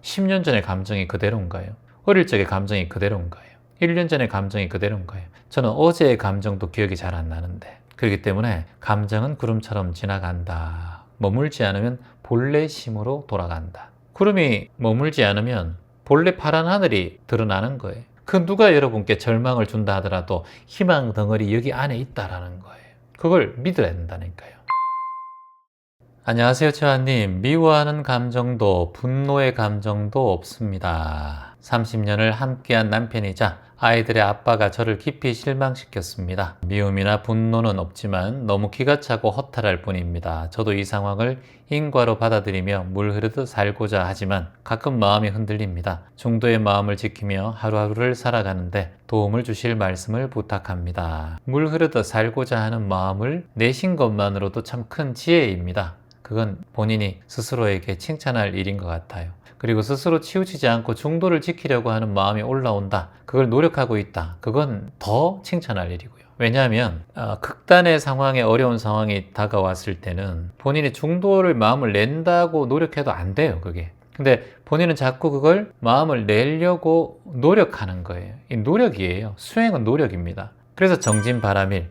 10년 전의 감정이 그대로인가요? 어릴 적의 감정이 그대로인가요? 1년 전의 감정이 그대로인가요? 저는 어제의 감정도 기억이 잘 안 나는데, 그렇기 때문에 감정은 구름처럼 지나간다. 머물지 않으면 본래 심으로 돌아간다. 구름이 머물지 않으면 본래 파란 하늘이 드러나는 거예요. 그 누가 여러분께 절망을 준다 하더라도 희망 덩어리 여기 안에 있다라는 거예요. 그걸 믿어야 된다니까요. 안녕하세요, 최환님. 미워하는 감정도 분노의 감정도 없습니다. 30년을 함께한 남편이자 아이들의 아빠가 저를 깊이 실망시켰습니다. 미움이나 분노는 없지만 너무 기가 차고 허탈할 뿐입니다. 저도 이 상황을 인과로 받아들이며 물 흐르듯 살고자 하지만 가끔 마음이 흔들립니다. 중도의 마음을 지키며 하루하루를 살아가는데 도움을 주실 말씀을 부탁합니다. 물 흐르듯 살고자 하는 마음을 내신 것만으로도 참 큰 지혜입니다. 그건 본인이 스스로에게 칭찬할 일인 것 같아요. 그리고 스스로 치우치지 않고 중도를 지키려고 하는 마음이 올라온다. 그걸 노력하고 있다. 그건 더 칭찬할 일이고요. 왜냐하면 극단의 상황에 어려운 상황이 다가왔을 때는 본인이 중도를 마음을 낸다고 노력해도 안 돼요. 그게. 근데 본인은 자꾸 그걸 마음을 내려고 노력하는 거예요. 이 노력이에요. 수행은 노력입니다. 그래서 정진바람일,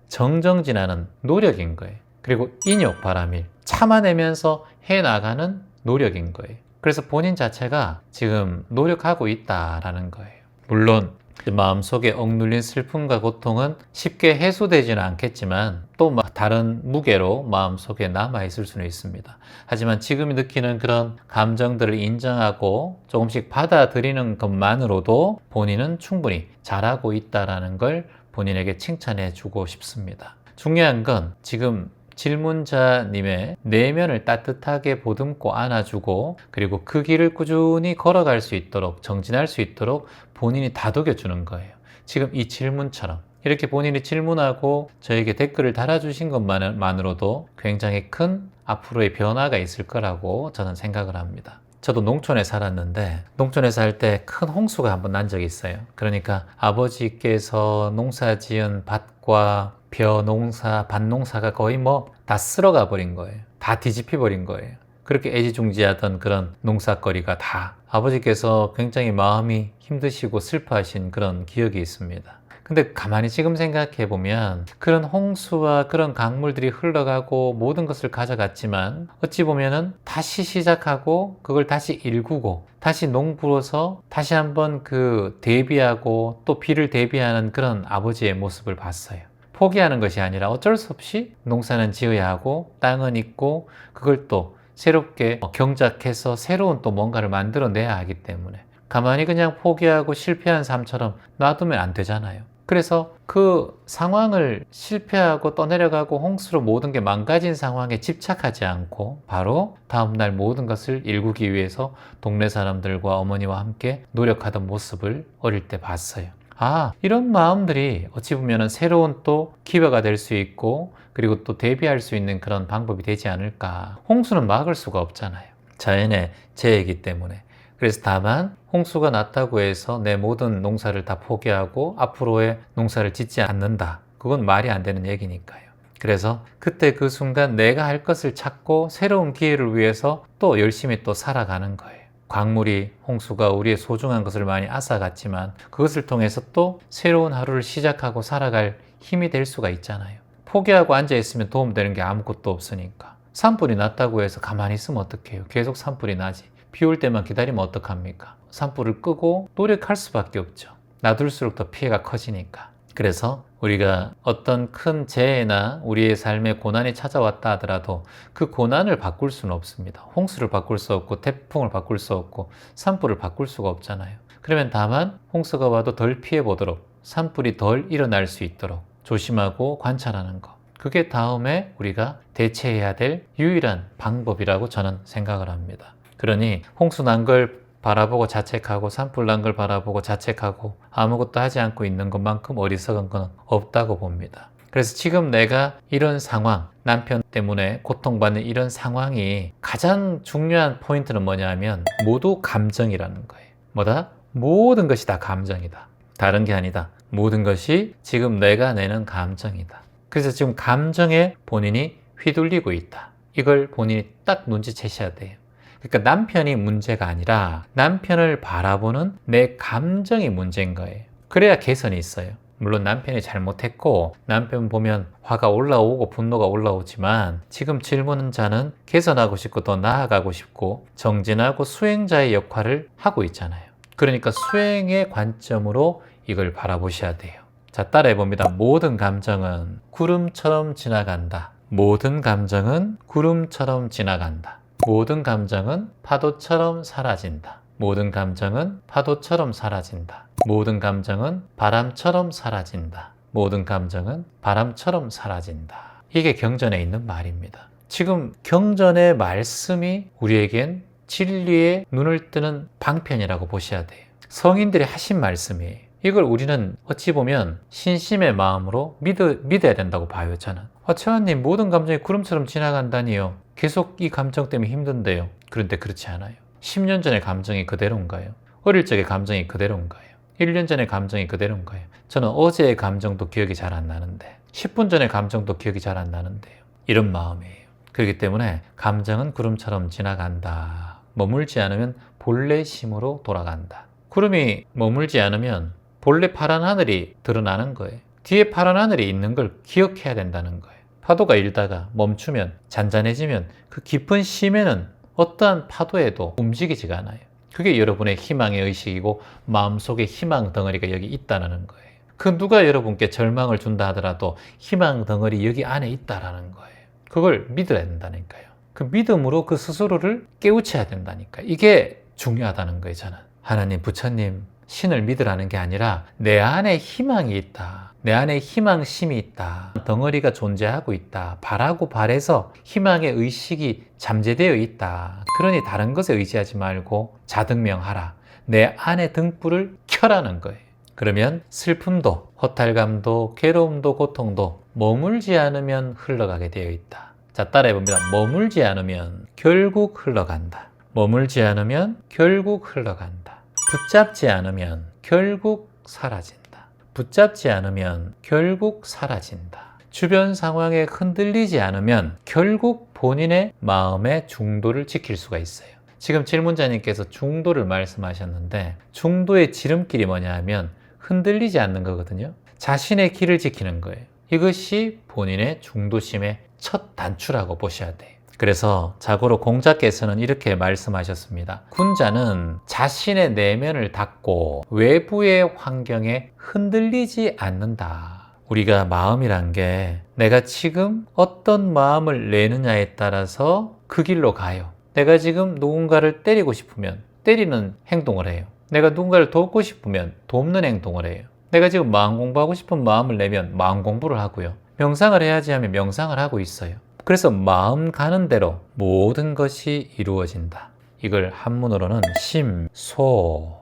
정정진하는 노력인 거예요. 그리고 인욕바람일, 참아내면서 해나가는 노력인 거예요. 그래서 본인 자체가 지금 노력하고 있다라는 거예요. 물론 마음속에 억눌린 슬픔과 고통은 쉽게 해소되지는 않겠지만 또 다른 무게로 마음속에 남아있을 수는 있습니다. 하지만 지금 느끼는 그런 감정들을 인정하고 조금씩 받아들이는 것만으로도 본인은 충분히 잘하고 있다라는 걸 본인에게 칭찬해 주고 싶습니다. 중요한 건 지금 질문자님의 내면을 따뜻하게 보듬고 안아주고 그리고 그 길을 꾸준히 걸어갈 수 있도록 정진할 수 있도록 본인이 다독여 주는 거예요. 지금 이 질문처럼 이렇게 본인이 질문하고 저에게 댓글을 달아주신 것만으로도 굉장히 큰 앞으로의 변화가 있을 거라고 저는 생각을 합니다. 저도 농촌에 살았는데 농촌에 살 때 큰 홍수가 한번 난 적이 있어요. 그러니까 아버지께서 농사지은 밭과 벼농사, 밭농사가 거의 다 쓸어가 버린 거예요. 다 뒤집혀 버린 거예요. 그렇게 애지중지하던 그런 농사거리가 다 아버지께서 굉장히 마음이 힘드시고 슬퍼하신 그런 기억이 있습니다. 근데 가만히 지금 생각해 보면 그런 홍수와 그런 강물들이 흘러가고 모든 것을 가져갔지만 어찌 보면은 다시 시작하고 그걸 다시 일구고 다시 농부로서 다시 한번 대비하고 또 비를 대비하는 그런 아버지의 모습을 봤어요. 포기하는 것이 아니라 어쩔 수 없이 농사는 지어야 하고 땅은 있고 그걸 또 새롭게 경작해서 새로운 또 뭔가를 만들어내야 하기 때문에 가만히 그냥 포기하고 실패한 삶처럼 놔두면 안 되잖아요. 그래서 그 상황을 실패하고 떠내려가고 홍수로 모든 게 망가진 상황에 집착하지 않고 바로 다음날 모든 것을 일구기 위해서 동네 사람들과 어머니와 함께 노력하던 모습을 어릴 때 봤어요. 이런 마음들이 어찌 보면 새로운 또 기회가 될 수 있고 그리고 또 대비할 수 있는 그런 방법이 되지 않을까. 홍수는 막을 수가 없잖아요. 자연의 재해이기 때문에. 그래서 다만 홍수가 났다고 해서 내 모든 농사를 다 포기하고 앞으로의 농사를 짓지 않는다. 그건 말이 안 되는 얘기니까요. 그래서 그때 그 순간 내가 할 것을 찾고 새로운 기회를 위해서 또 열심히 또 살아가는 거예요. 광물이 홍수가 우리의 소중한 것을 많이 앗아갔지만 그것을 통해서 또 새로운 하루를 시작하고 살아갈 힘이 될 수가 있잖아요. 포기하고 앉아있으면 도움되는 게 아무것도 없으니까. 산불이 났다고 해서 가만히 있으면 어떡해요? 계속 산불이 나지. 비 올 때만 기다리면 어떡합니까? 산불을 끄고 노력할 수밖에 없죠. 놔둘수록 더 피해가 커지니까. 그래서 우리가 어떤 큰 재해나 우리의 삶에 고난이 찾아왔다 하더라도 그 고난을 바꿀 수는 없습니다. 홍수를 바꿀 수 없고 태풍을 바꿀 수 없고 산불을 바꿀 수가 없잖아요. 그러면 다만 홍수가 와도 덜 피해보도록 산불이 덜 일어날 수 있도록 조심하고 관찰하는 것. 그게 다음에 우리가 대처해야 될 유일한 방법이라고 저는 생각을 합니다. 그러니 홍수 난 걸 바라보고 자책하고 산불 난 걸 바라보고 자책하고 아무것도 하지 않고 있는 것만큼 어리석은 건 없다고 봅니다. 그래서 지금 내가 이런 상황, 남편 때문에 고통받는 이런 상황이 가장 중요한 포인트는 뭐냐면 모두 감정이라는 거예요. 뭐다? 모든 것이 다 감정이다. 다른 게 아니다. 모든 것이 지금 내가 내는 감정이다. 그래서 지금 감정에 본인이 휘둘리고 있다. 이걸 본인이 딱 눈치채셔야 돼요. 그러니까 남편이 문제가 아니라 남편을 바라보는 내 감정이 문제인 거예요. 그래야 개선이 있어요. 물론 남편이 잘못했고 남편 보면 화가 올라오고 분노가 올라오지만 지금 질문자는 개선하고 싶고 더 나아가고 싶고 정진하고 수행자의 역할을 하고 있잖아요. 그러니까 수행의 관점으로 이걸 바라보셔야 돼요. 자, 따라해봅니다. 모든 감정은 구름처럼 지나간다. 모든 감정은 구름처럼 지나간다. 모든 감정은 파도처럼 사라진다. 모든 감정은 파도처럼 사라진다. 모든 감정은 바람처럼 사라진다. 모든 감정은 바람처럼 사라진다. 이게 경전에 있는 말입니다. 지금 경전의 말씀이 우리에겐 진리에 눈을 뜨는 방편이라고 보셔야 돼요. 성인들이 하신 말씀이에요. 이걸 우리는 어찌 보면 신심의 마음으로 믿어야 된다고 봐요, 저는. 최원님, 모든 감정이 구름처럼 지나간다니요. 계속 이 감정 때문에 힘든데요. 그런데 그렇지 않아요. 10년 전의 감정이 그대로인가요? 어릴 적의 감정이 그대로인가요? 1년 전의 감정이 그대로인가요? 저는 어제의 감정도 기억이 잘 안 나는데 10분 전의 감정도 기억이 잘 안 나는데요. 이런 마음이에요. 그렇기 때문에 감정은 구름처럼 지나간다. 머물지 않으면 본래 심으로 돌아간다. 구름이 머물지 않으면 본래 파란 하늘이 드러나는 거예요. 뒤에 파란 하늘이 있는 걸 기억해야 된다는 거예요. 파도가 일다가 멈추면 잔잔해지면 그 깊은 심에는 어떠한 파도에도 움직이지가 않아요. 그게 여러분의 희망의 의식이고 마음속에 희망 덩어리가 여기 있다는 거예요. 그 누가 여러분께 절망을 준다 하더라도 희망 덩어리 여기 안에 있다는 거예요. 그걸 믿어야 된다니까요. 그 믿음으로 그 스스로를 깨우쳐야 된다니까. 이게 중요하다는 거예요, 저는. 하나님, 부처님, 신을 믿으라는 게 아니라 내 안에 희망이 있다. 내 안에 희망심이 있다. 덩어리가 존재하고 있다. 바라고 바래서 희망의 의식이 잠재되어 있다. 그러니 다른 것에 의지하지 말고 자등명하라. 내 안에 등불을 켜라는 거예요. 그러면 슬픔도, 허탈감도, 괴로움도, 고통도 머물지 않으면 흘러가게 되어 있다. 자, 따라해봅니다. 머물지 않으면 결국 흘러간다. 머물지 않으면 결국 흘러간다. 붙잡지 않으면 결국 사라진다. 붙잡지 않으면 결국 사라진다. 주변 상황에 흔들리지 않으면 결국 본인의 마음의 중도를 지킬 수가 있어요. 지금 질문자님께서 중도를 말씀하셨는데 중도의 지름길이 뭐냐 하면 흔들리지 않는 거거든요. 자신의 길을 지키는 거예요. 이것이 본인의 중도심의 첫 단추라고 보셔야 돼요. 그래서 자고로 공자께서는 이렇게 말씀하셨습니다. 군자는 자신의 내면을 닫고 외부의 환경에 흔들리지 않는다. 우리가 마음이란 게 내가 지금 어떤 마음을 내느냐에 따라서 그 길로 가요. 내가 지금 누군가를 때리고 싶으면 때리는 행동을 해요. 내가 누군가를 돕고 싶으면 돕는 행동을 해요. 내가 지금 마음 공부하고 싶은 마음을 내면 마음 공부를 하고요. 명상을 해야지 하면 명상을 하고 있어요. 그래서 마음 가는 대로 모든 것이 이루어진다. 이걸 한문으로는 심, 소,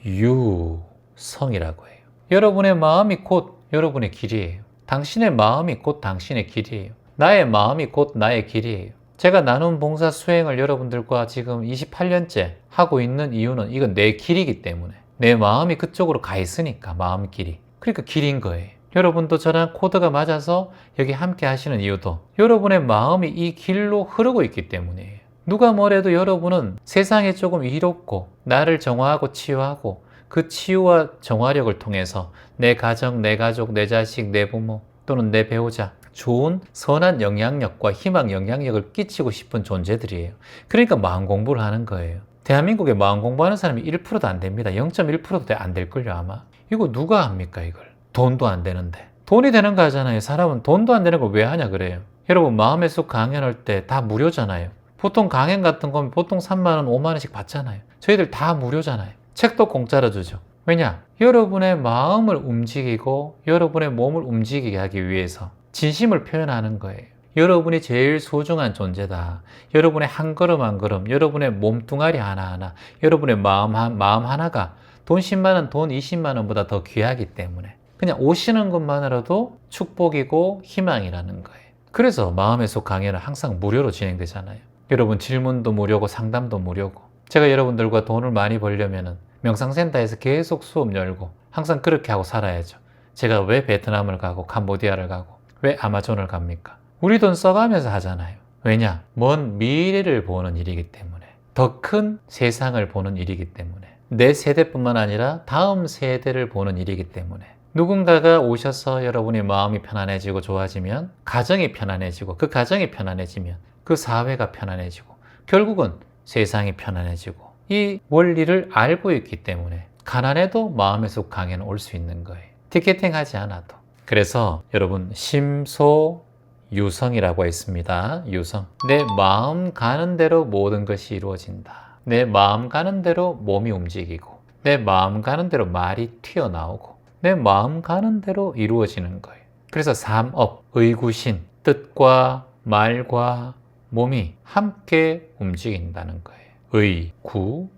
유, 성이라고 해요. 여러분의 마음이 곧 여러분의 길이에요. 당신의 마음이 곧 당신의 길이에요. 나의 마음이 곧 나의 길이에요. 제가 나눔 봉사 수행을 여러분들과 지금 28년째 하고 있는 이유는 이건 내 길이기 때문에 내 마음이 그쪽으로 가 있으니까 마음 길이. 그러니까 길인 거예요. 여러분도 저랑 코드가 맞아서 여기 함께 하시는 이유도 여러분의 마음이 이 길로 흐르고 있기 때문이에요. 누가 뭐래도 여러분은 세상에 조금 이롭고 나를 정화하고 치유하고 그 치유와 정화력을 통해서 내 가정, 내 가족, 내 자식, 내 부모 또는 내 배우자 좋은 선한 영향력과 희망 영향력을 끼치고 싶은 존재들이에요. 그러니까 마음 공부를 하는 거예요. 대한민국에 마음 공부하는 사람이 1%도 안 됩니다. 0.1%도 안 될걸요 아마. 이거 누가 합니까 이걸? 돈도 안 되는데. 돈이 되는 거 하잖아요. 사람은 돈도 안 되는 걸 왜 하냐 그래요. 여러분 마음의 숲 강연할 때 다 무료잖아요. 보통 강연 같은 거면 보통 3만원, 5만원씩 받잖아요. 저희들 다 무료잖아요. 책도 공짜로 주죠. 왜냐? 여러분의 마음을 움직이고 여러분의 몸을 움직이게 하기 위해서 진심을 표현하는 거예요. 여러분이 제일 소중한 존재다. 여러분의 한 걸음 한 걸음, 여러분의 몸뚱아리 하나하나, 여러분의 마음 하나가 돈 10만원, 돈 20만원보다 더 귀하기 때문에 그냥 오시는 것만으로도 축복이고 희망이라는 거예요. 그래서 마음의 속 강연은 항상 무료로 진행되잖아요. 여러분 질문도 무료고 상담도 무료고 제가 여러분들과 돈을 많이 벌려면 명상센터에서 계속 수업 열고 항상 그렇게 하고 살아야죠. 제가 왜 베트남을 가고 캄보디아를 가고 왜 아마존을 갑니까? 우리 돈 써가면서 하잖아요. 왜냐? 먼 미래를 보는 일이기 때문에 더 큰 세상을 보는 일이기 때문에, 내 세대뿐만 아니라 다음 세대를 보는 일이기 때문에, 누군가가 오셔서 여러분의 마음이 편안해지고 좋아지면 가정이 편안해지고, 그 가정이 편안해지면 그 사회가 편안해지고, 결국은 세상이 편안해지고, 이 원리를 알고 있기 때문에 가난해도 마음의 속 강에는 올 수 있는 거예요. 티켓팅 하지 않아도. 그래서 여러분, 심소유성이라고 했습니다. 유성. 내 마음 가는 대로 모든 것이 이루어진다. 내 마음 가는 대로 몸이 움직이고, 내 마음 가는 대로 말이 튀어나오고, 내 마음 가는 대로 이루어지는 거예요. 그래서 삼업, 의구신, 뜻과 말과 몸이 함께 움직인다는 거예요. 의, 구,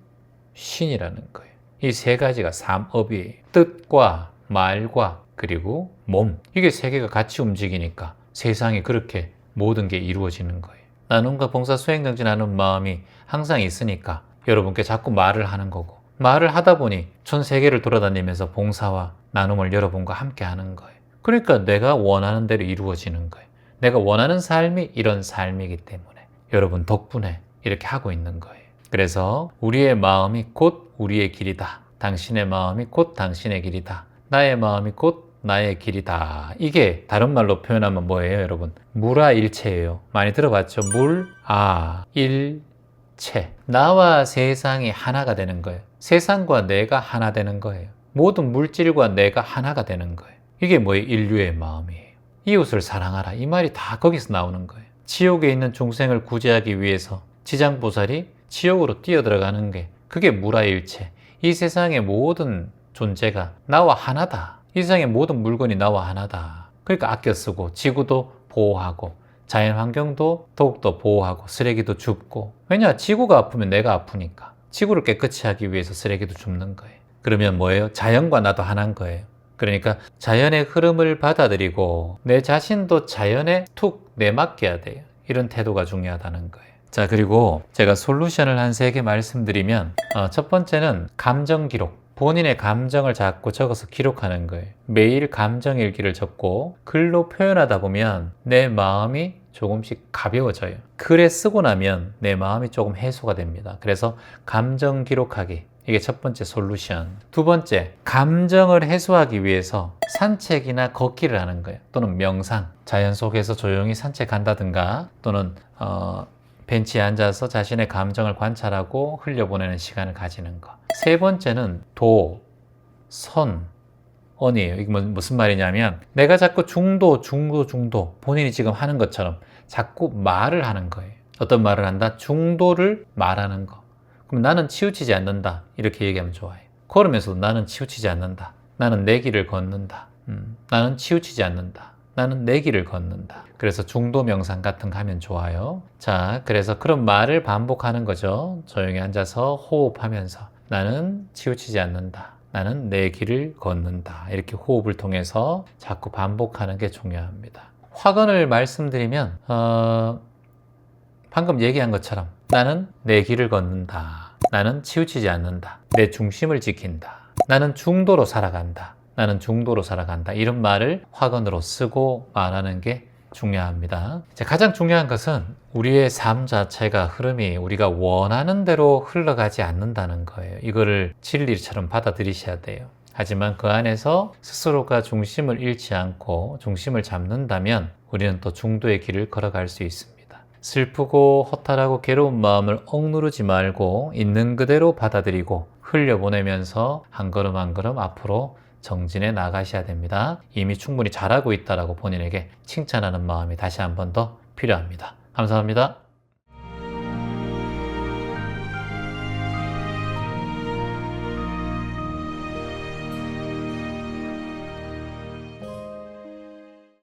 신이라는 거예요. 이 세 가지가 삼업이에요. 뜻과 말과 그리고 몸. 이게 세 개가 같이 움직이니까 세상이 그렇게 모든 게 이루어지는 거예요. 나눔과 봉사 수행정진 하는 마음이 항상 있으니까 여러분께 자꾸 말을 하는 거고, 말을 하다 보니 전 세계를 돌아다니면서 봉사와 나눔을 여러분과 함께 하는 거예요. 그러니까 내가 원하는 대로 이루어지는 거예요. 내가 원하는 삶이 이런 삶이기 때문에 여러분 덕분에 이렇게 하고 있는 거예요. 그래서 우리의 마음이 곧 우리의 길이다. 당신의 마음이 곧 당신의 길이다. 나의 마음이 곧 나의 길이다. 이게 다른 말로 표현하면 뭐예요, 여러분? 무라일체예요. 많이 들어봤죠? 물아일체. 나와 세상이 하나가 되는 거예요. 세상과 내가 하나 되는 거예요. 모든 물질과 내가 하나가 되는 거예요. 이게 뭐예요? 인류의 마음이에요. 이웃을 사랑하라. 이 말이 다 거기서 나오는 거예요. 지옥에 있는 중생을 구제하기 위해서 지장보살이 지옥으로 뛰어들어가는 게, 그게 무라일체. 이 세상의 모든 존재가 나와 하나다. 이 세상의 모든 물건이 나와 하나다. 그러니까 아껴 쓰고, 지구도 보호하고, 자연환경도 더욱더 보호하고, 쓰레기도 줍고. 왜냐? 지구가 아프면 내가 아프니까. 지구를 깨끗이 하기 위해서 쓰레기도 줍는 거예요. 그러면 뭐예요? 자연과 나도 하나인 거예요. 그러니까 자연의 흐름을 받아들이고 내 자신도 자연에 툭 내맡겨야 돼요. 이런 태도가 중요하다는 거예요. 자, 그리고 제가 솔루션을 한 3개 말씀드리면, 첫 번째는 감정 기록. 본인의 감정을 자꾸 적어서 기록하는 거예요. 매일 감정 일기를 적고 글로 표현하다 보면 내 마음이 조금씩 가벼워져요. 글에 쓰고 나면 내 마음이 조금 해소가 됩니다. 그래서 감정 기록하기. 이게 첫 번째 솔루션. 두 번째, 감정을 해소하기 위해서 산책이나 걷기를 하는 거예요. 또는 명상. 자연 속에서 조용히 산책한다든가, 또는 벤치에 앉아서 자신의 감정을 관찰하고 흘려보내는 시간을 가지는 것. 세 번째는 도, 선, 언이에요. 이게 무슨 말이냐면, 내가 자꾸 중도 본인이 지금 하는 것처럼 자꾸 말을 하는 거예요. 어떤 말을 한다? 중도를 말하는 거. 그럼 나는 치우치지 않는다. 이렇게 얘기하면 좋아요. 걸으면서도 나는 치우치지 않는다. 나는 내 길을 걷는다. 나는 치우치지 않는다. 나는 내 길을 걷는다. 그래서 중도 명상 같은 거 하면 좋아요. 자, 그래서 그런 말을 반복하는 거죠. 조용히 앉아서 호흡하면서 나는 치우치지 않는다. 나는 내 길을 걷는다. 이렇게 호흡을 통해서 자꾸 반복하는 게 중요합니다. 확언을 말씀드리면 방금 얘기한 것처럼 나는 내 길을 걷는다. 나는 치우치지 않는다. 내 중심을 지킨다. 나는 중도로 살아간다. 나는 중도로 살아간다. 이런 말을 확언으로 쓰고 말하는 게 중요합니다. 가장 중요한 것은 우리의 삶 자체가 흐름이 우리가 원하는 대로 흘러가지 않는다는 거예요. 이거를 진리처럼 받아들이셔야 돼요. 하지만 그 안에서 스스로가 중심을 잃지 않고 중심을 잡는다면 우리는 또 중도의 길을 걸어갈 수 있습니다. 슬프고 허탈하고 괴로운 마음을 억누르지 말고 있는 그대로 받아들이고 흘려보내면서 한 걸음 한 걸음 앞으로 정진해 나가셔야 됩니다. 이미 충분히 잘하고 있다라고 본인에게 칭찬하는 마음이 다시 한 번 더 필요합니다. 감사합니다.